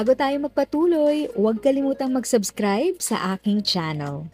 Bago tayo magpatuloy, huwag kalimutang mag-subscribe sa aking channel.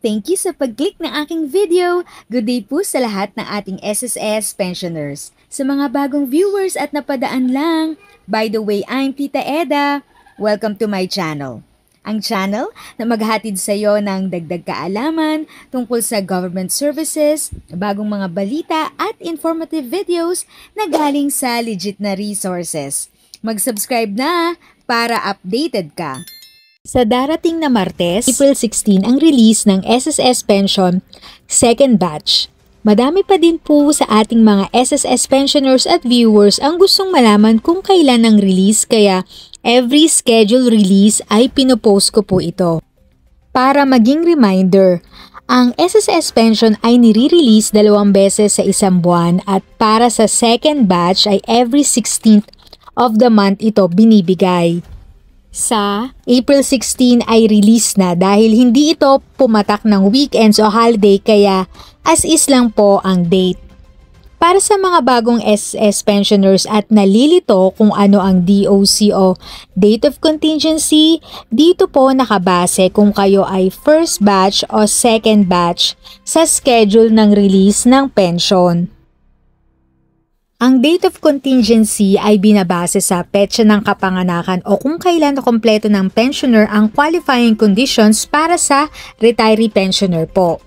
Thank you sa pag-click ng aking video. Good day po sa lahat ng ating SSS pensioners. Sa mga bagong viewers at napadaan lang, by the way, I'm Tita Eda. Welcome to my channel. Ang channel na maghatid sa iyo ng dagdag kaalaman tungkol sa government services, bagong mga balita at informative videos na galing sa legit na resources. Mag-subscribe na para updated ka. Sa darating na Martes, April 16 ang release ng SSS Pension second batch. Madami pa din po sa ating mga SSS pensioners at viewers ang gustong malaman kung kailan ang release, kaya every schedule release ay pinopost ko po ito. Para maging reminder, ang SSS Pension ay nire-release 2 beses sa isang buwan at para sa second batch ay every 16th of the month ito binibigay. Sa April 16 ay release na dahil hindi ito pumatak ng weekends o holiday, kaya as is lang po ang date. Para sa mga bagong SSS pensioners at nalilito kung ano ang DOC o Date of Contingency, dito po nakabase kung kayo ay first batch o second batch sa schedule ng release ng pension. Ang date of contingency ay binabase sa petsa ng kapanganakan o kung kailan na kompleto ng pensioner ang qualifying conditions para sa retiree pensioner po.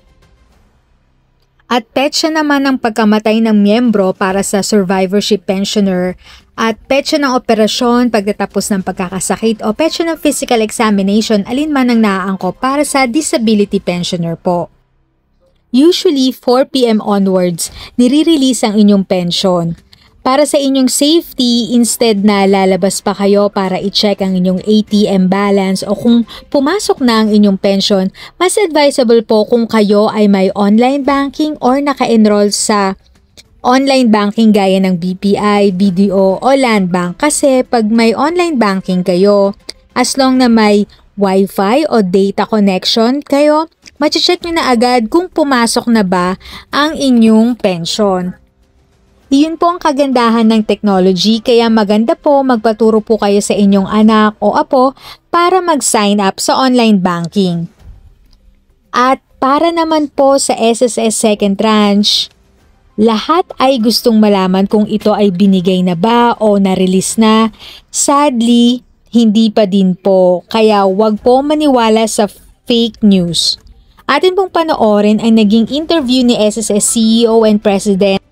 At petsa naman ng pagkamatay ng miyembro para sa survivorship pensioner at petsa ng operasyon pagtatapos ng pagkakasakit o petsa ng physical examination alinman ang naaangkop para sa disability pensioner po. Usually, 4 PM onwards, nire-release ang inyong pension. Para sa inyong safety, instead na lalabas pa kayo para i-check ang inyong ATM balance o kung pumasok na ang inyong pension, mas advisable po kung kayo ay may online banking or naka-enroll sa online banking gaya ng BPI, BDO o Land Bank. Kasi pag may online banking kayo, as long na may Wi-Fi o data connection kayo, mache-check nyo na agad kung pumasok na ba ang inyong pension. Iyon po ang kagandahan ng technology, kaya maganda po magpaturo po kayo sa inyong anak o apo para mag-sign up sa online banking. At para naman po sa SSS second tranche, lahat ay gustong malaman kung ito ay binigay na ba o na-release na. Sadly, hindi pa din po, kaya wag po maniwala sa fake news. Atin pong panoorin ang naging interview ni SSS CEO and President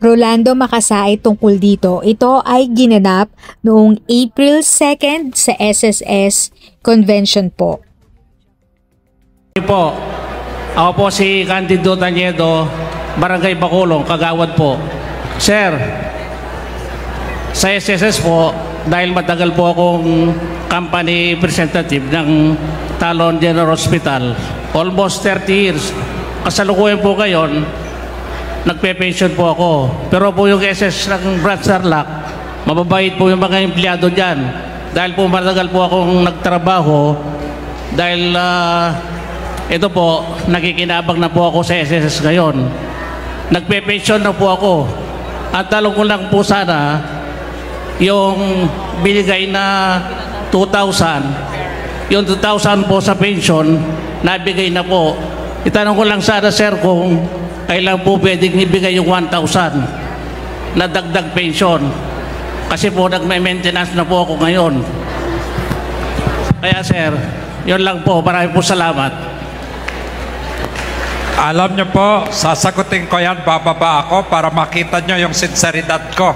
Rolando Makasait tungkol dito. Ito ay ginanap noong April 2 sa SSS Convention po. Ako po si Candido Taniedo, Barangay Bacolong, Kagawad po. Sir, sa SSS po, dahil matagal po akong company representative ng Talon General Hospital, almost 30 years. Kasalukuyan po ngayon, nagpe-pension po ako. Pero po yung SS ng Branch Tarlac, mababait po yung mga empleyado dyan. Dahil po matagal po akong nagtrabaho, dahil ito po, nakikinabang na po ako sa SSS ngayon. Nagpe-pension na po ako. At talong ko lang po sana, yung binigay na 2,000, yung 2,000 po sa pension, nabigay na po. Itanong ko lang sana, sir, kung kailan po pwedeng ibigay yung 1,000 na dagdag pension. Kasi po nagme-maintenance na po ako ngayon. Kaya sir, yun lang po. Maraming po salamat. Alam niyo po, sasagutin ko yan, bababa ako para makita niyo yung sinseridad ko.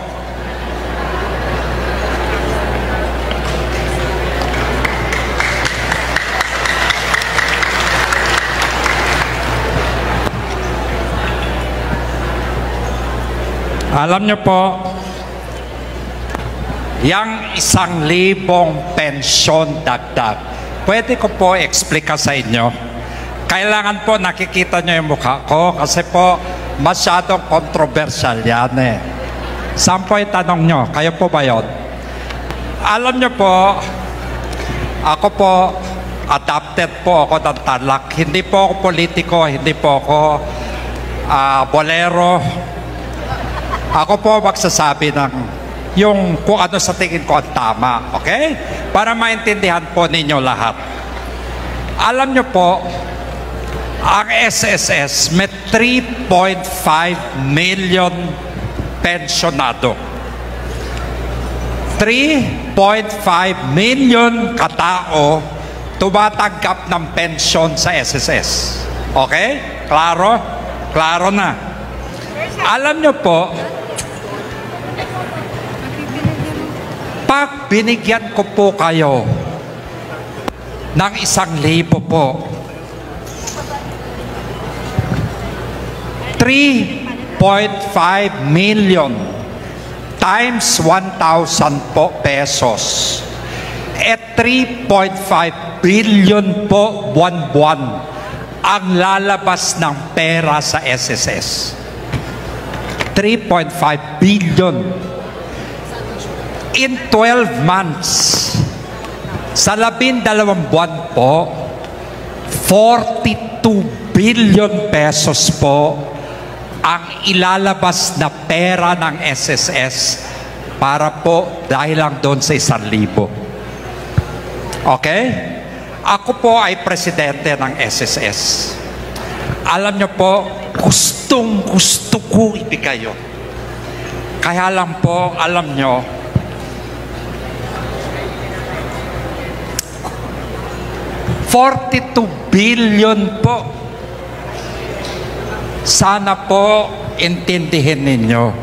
Alam niyo po, yang 1,000 pensyon dagdag, pwede ko po explica sa inyo. Kailangan po nakikita niyo yung mukha ko kasi po masyadong controversial yan eh. Saan po yung tanong niyo? Kayo po ba yun? Alam niyo po, ako po, adopted po ako ng Tarlac. Hindi po ako politiko, hindi po ako bolero. Ako po magsasabi ng yung kung ano sa tingin ko ang tama, okay? Para maintindihan po ninyo lahat. Alam nyo po, ang SSS may 3.5 million pensionado. 3.5 million katao tumatanggap ng pensyon sa SSS. Okay? Klaro? Klaro na. Alam nyo po, pag binigyan ko po kayo ng 1,000 po, 3.5 million times 1,000 po pesos at 3.5 billion po buwan-buwan ang lalabas ng pera sa SSS. 3.5 billion in 12 months. Sa 12 buwan po, 42 billion pesos po ang ilalabas na pera ng SSS para po dahil lang doon sa 1,000. Okay? Ako po ay presidente ng SSS. Alam nyo po, gustong-gusto ko ibigay yun. Kaya lang po, alam nyo, $42 billion po. Sana po intindihin ninyo.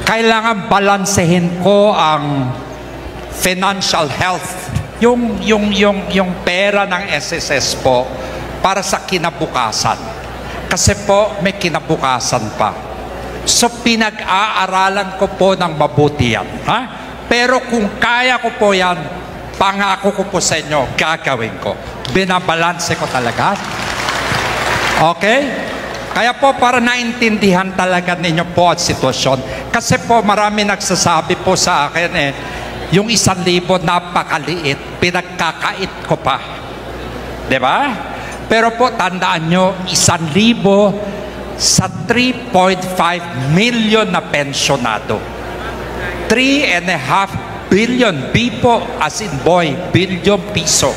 Kailangan balansehin ko ang financial health, yung pera ng SSS po para sa kinabukasan. Kasi po may kinabukasan pa. So pinag-aaralan ko po ng mabuti yan. Ha? Pero kung kaya ko po yan, pangako ko po sa inyo, gagawin ko. Binabalanse ko talaga. Okay? Kaya po para naintindihan talaga ninyo po at sitwasyon. Kasi po marami nagsasabi po sa akin yung 1,000 napakaliit, pinagkakait ko pa. Diba? Pero po tandaan nyo, 1,000 sa 3.5 million na pensionado. 3.5 billion, B po as in boy, billion piso.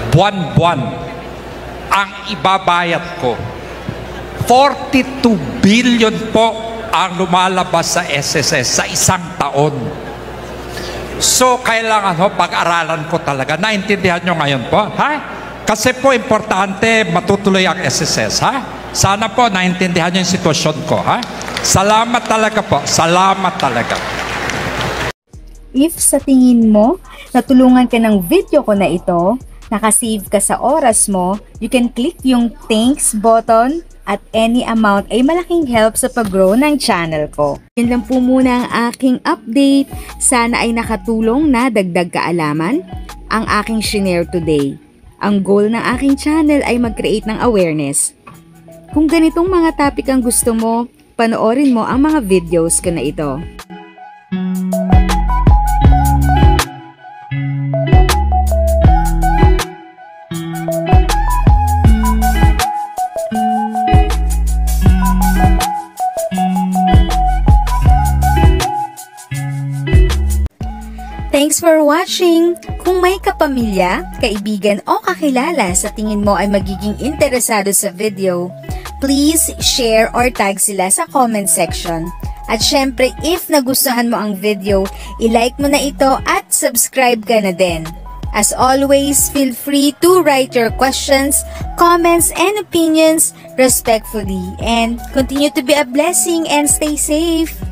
Buwan-buwan ang ibabayad ko. 42 billion po ang lumalabas sa SSS sa isang taon. So, kailangan pag-aralan ko talaga. Naintindihan nyo ngayon po, ha? Kasi po, importante matutuloy ang SSS, ha? Sana po, naintindihan nyo yung sitwasyon ko, ha? Salamat talaga po. Salamat talaga. If sa tingin mo, natulungan ka ng video ko na ito, nakasave ka sa oras mo, you can click yung thanks button at any amount ay malaking help sa pag-grow ng channel ko. Yun lang po muna ang aking update. Sana ay nakatulong na dagdag kaalaman ang aking shinare today. Ang goal ng aking channel ay mag-create ng awareness. Kung ganitong mga topic ang gusto mo, panoorin mo ang mga videos ko na ito. Thanks for watching! Kung may kapamilya, kaibigan o kakilala sa tingin mo ay magiging interesado sa video, please share or tag sila sa comment section. At syempre, if nagustuhan mo ang video, i-like mo na ito at subscribe ka na din. As always, feel free to write your questions, comments, and opinions respectfully. And continue to be a blessing and stay safe!